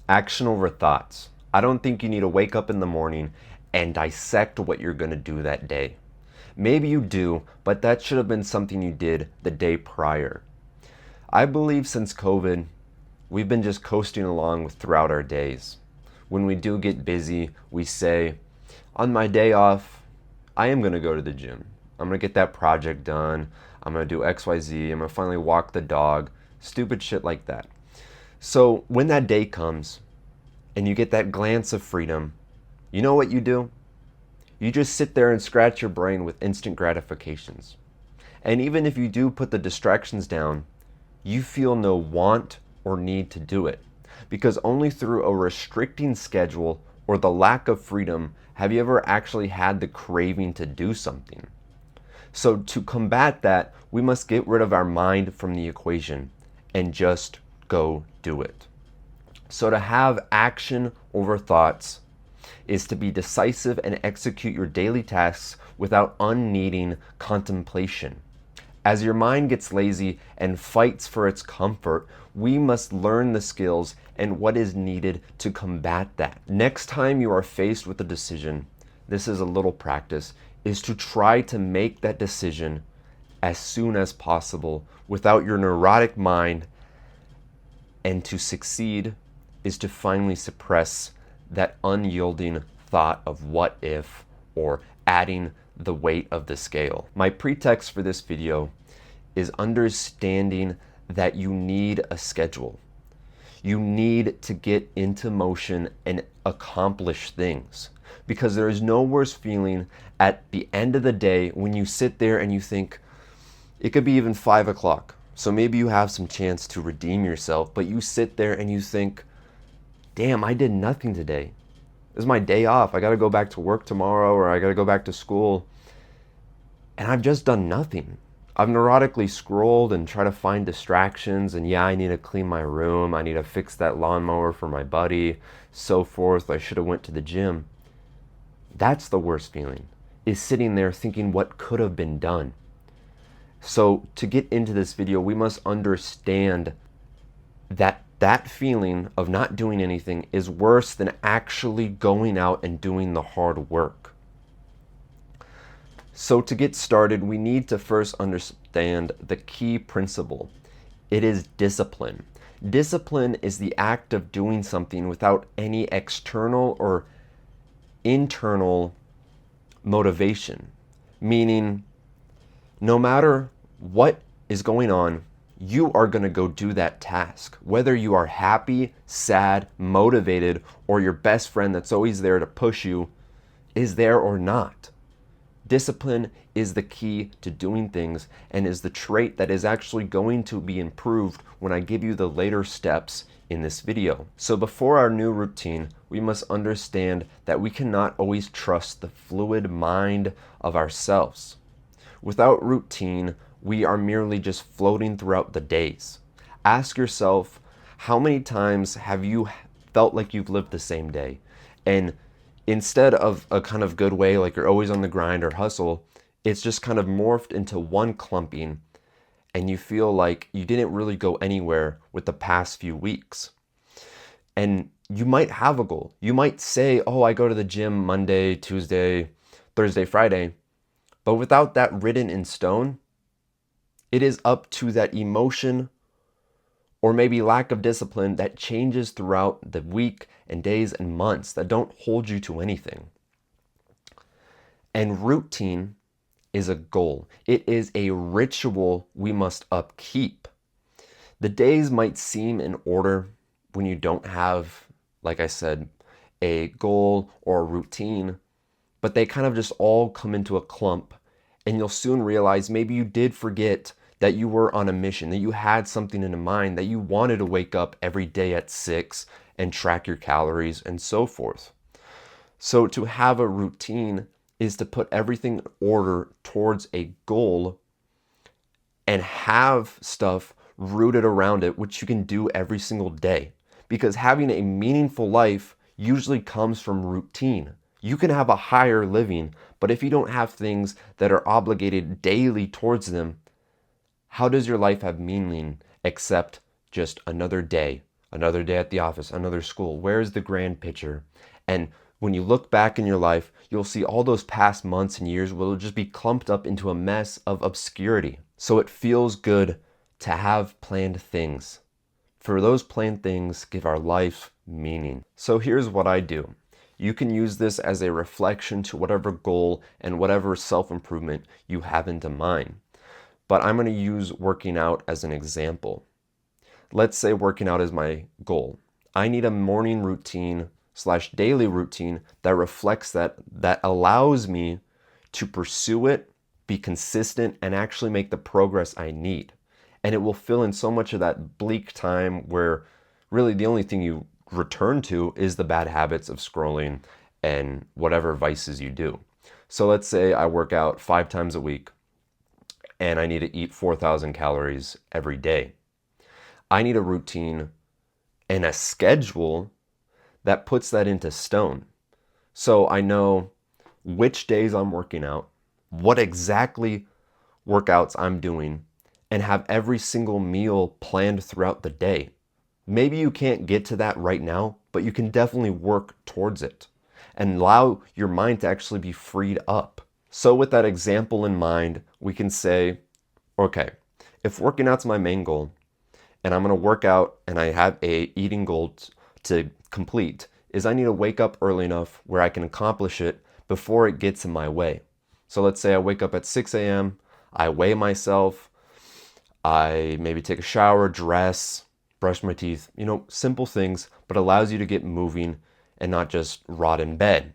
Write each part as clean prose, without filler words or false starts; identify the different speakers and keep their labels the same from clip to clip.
Speaker 1: Action over thoughts. I don't think you need to wake up in the morning and dissect what you're going to do that day. Maybe you do, but that should have been something you did the day prior. I believe since COVID, we've been just coasting along throughout our days. When we do get busy, we say, on my day off, I am going to go to the gym. I'm going to get that project done. I'm going to do XYZ. I'm going to finally walk the dog. Stupid shit like that. So when that day comes and you get that glance of freedom, you know what you do? You just sit there and scratch your brain with instant gratifications. And even if you do put the distractions down, you feel no want or need to do it. Because only through a restricting schedule or the lack of freedom have you ever actually had the craving to do something. So to combat that, we must get rid of our mind from the equation and just go do it. So to have action over thoughts is to be decisive and execute your daily tasks without unneeding contemplation. As your mind gets lazy and fights for its comfort, we must learn the skills and what is needed to combat that. Next time you are faced with a decision, this is a little practice, is to try to make that decision as soon as possible without your neurotic mind, and to succeed is to finally suppress that unyielding thought of what if or adding the weight of the scale. My pretext for this video is understanding that you need a schedule. You need to get into motion and accomplish things, because there is no worse feeling at the end of the day when you sit there and you think, it could be even 5 o'clock. So maybe you have some chance to redeem yourself, but you sit there and you think, damn, I did nothing today. This is my day off. I got to go back to work tomorrow, or I got to go back to school. And I've just done nothing. I've neurotically scrolled and tried to find distractions. And yeah, I need to clean my room. I need to fix that lawnmower for my buddy, so forth. I should have went to the gym. That's the worst feeling, is sitting there thinking what could have been done. So to get into this video, we must understand that that feeling of not doing anything is worse than actually going out and doing the hard work. So to get started, we need to first understand the key principle. It is discipline. Discipline is the act of doing something without any external or internal motivation, meaning no matter what is going on, you are going to go do that task. Whether you are happy, sad, motivated, or your best friend that's always there to push you is there or not. Discipline is the key to doing things and is the trait that is actually going to be improved when I give you the later steps in this video. So before our new routine, we must understand that we cannot always trust the fluid mind of ourselves. Without routine, we are merely just floating throughout the days. Ask yourself, how many times have you felt like you've lived the same day? And instead of a kind of good way, like you're always on the grind or hustle, it's just kind of morphed into one clumping, and you feel like you didn't really go anywhere with the past few weeks. And you might have a goal. You might say, oh, I go to the gym Monday, Tuesday, Thursday, Friday. But without that written in stone, it is up to that emotion or maybe lack of discipline that changes throughout the week and days and months that don't hold you to anything. And routine is a goal. It is a ritual we must upkeep. The days might seem in order when you don't have, like I said, a goal or a routine, but they kind of just all come into a clump. And you'll soon realize maybe you did forget that you were on a mission, that you had something in mind, that you wanted to wake up every day at 6 and track your calories and so forth. So to have a routine is to put everything in order towards a goal and have stuff rooted around it, which you can do every single day. Because having a meaningful life usually comes from routine. You can have a higher living, but if you don't have things that are obligated daily towards them, how does your life have meaning except just another day Another day at the office, another school. Where's the grand picture? And when you look back in your life, you'll see all those past months and years will just be clumped up into a mess of obscurity. So it feels good to have planned things. For those planned things give our life meaning. So here's what I do. You can use this as a reflection to whatever goal and whatever self-improvement you have into mind. But I'm going to use working out as an example. Let's say working out is my goal. I need a morning routine / daily routine that reflects that allows me to pursue it, be consistent, and actually make the progress I need. And it will fill in so much of that bleak time where really the only thing you return to is the bad habits of scrolling and whatever vices you do. So let's say I work out 5 times a week and I need to eat 4,000 calories every day. I need a routine and a schedule that puts that into stone. So I know which days I'm working out, what exactly workouts I'm doing, and have every single meal planned throughout the day. Maybe you can't get to that right now, but you can definitely work towards it and allow your mind to actually be freed up. So with that example in mind, we can say, okay, if working out's my main goal, and I'm going to work out and I have a eating goal to complete, is I need to wake up early enough where I can accomplish it before it gets in my way. So let's say I wake up at 6 a.m., I weigh myself, I maybe take a shower, dress, brush my teeth, simple things, but allows you to get moving and not just rot in bed.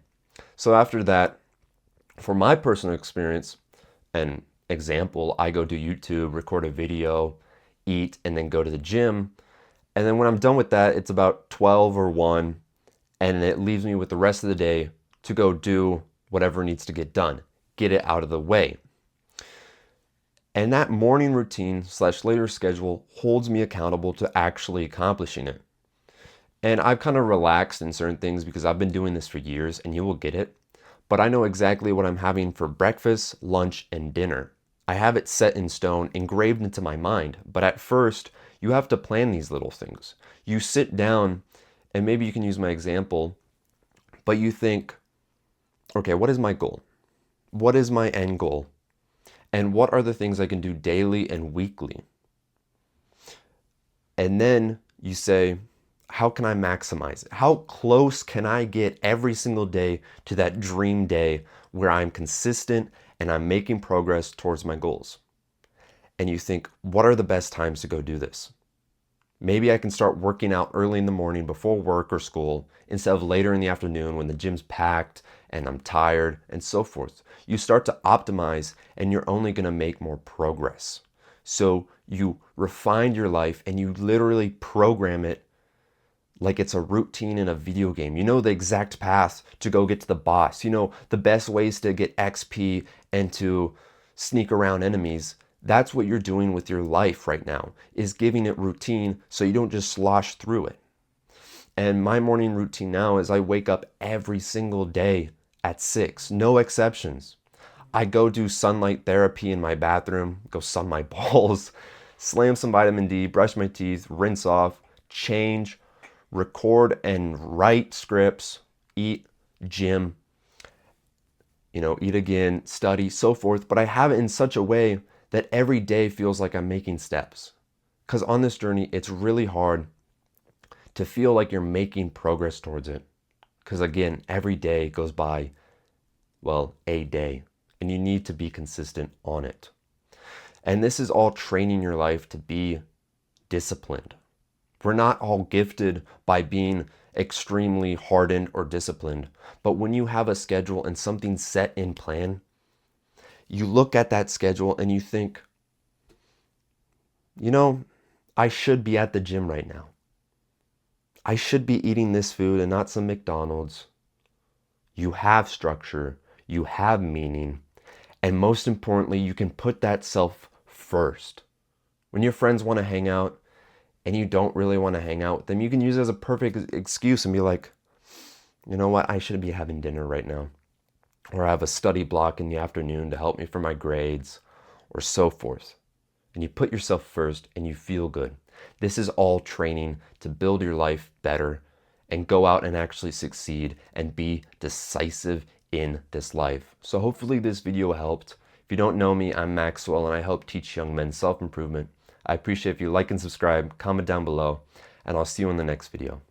Speaker 1: So after that, for my personal experience and example, I go to YouTube, record a video, eat, and then go to the gym. And then when I'm done with that, it's about 12 or 1, and it leaves me with the rest of the day to go do whatever needs to get done, get it out of the way. And that morning routine / later schedule holds me accountable to actually accomplishing it. And I've kind of relaxed in certain things because I've been doing this for years, and you will get it. But I know exactly what I'm having for breakfast, lunch, and dinner. I have it set in stone, engraved into my mind. But at first, you have to plan these little things. You sit down, and maybe you can use my example, but you think, okay, what is my goal? What is my end goal? And what are the things I can do daily and weekly? And then you say, how can I maximize it? How close can I get every single day to that dream day where I'm consistent and I'm making progress towards my goals? And you think, what are the best times to go do this? Maybe I can start working out early in the morning before work or school instead of later in the afternoon when the gym's packed and I'm tired and so forth. You start to optimize and you're only going to make more progress. So you refine your life and you literally program it like it's a routine in a video game. You know the exact path to go get to the boss. You know the best ways to get XP and to sneak around enemies. That's what you're doing with your life right now, is giving it routine so you don't just slosh through it. And my morning routine now is I wake up every single day at 6, no exceptions. I go do sunlight therapy in my bathroom, go sun my balls, slam some vitamin D, brush my teeth, rinse off, change, record and write scripts, eat, gym, eat again, study, so forth. But I have it in such a way that every day feels like I'm making steps. Because on this journey, it's really hard to feel like you're making progress towards it. Because again, every day goes by, a day, and you need to be consistent on it. And this is all training your life to be disciplined. We're not all gifted by being extremely hardened or disciplined, but when you have a schedule and something set in plan, you look at that schedule and you think, I should be at the gym right now. I should be eating this food and not some McDonald's. You have structure, you have meaning, and most importantly, you can put that self first. When your friends want to hang out and you don't really want to hang out with them, you can use it as a perfect excuse and be like, you know what, I should be having dinner right now. Or I have a study block in the afternoon to help me for my grades, or so forth. And you put yourself first and you feel good. This is all training to build your life better and go out and actually succeed and be decisive in this life. So hopefully this video helped. If you don't know me, I'm Maxwell and I help teach young men self-improvement. I appreciate if you like and subscribe, comment down below, and I'll see you in the next video.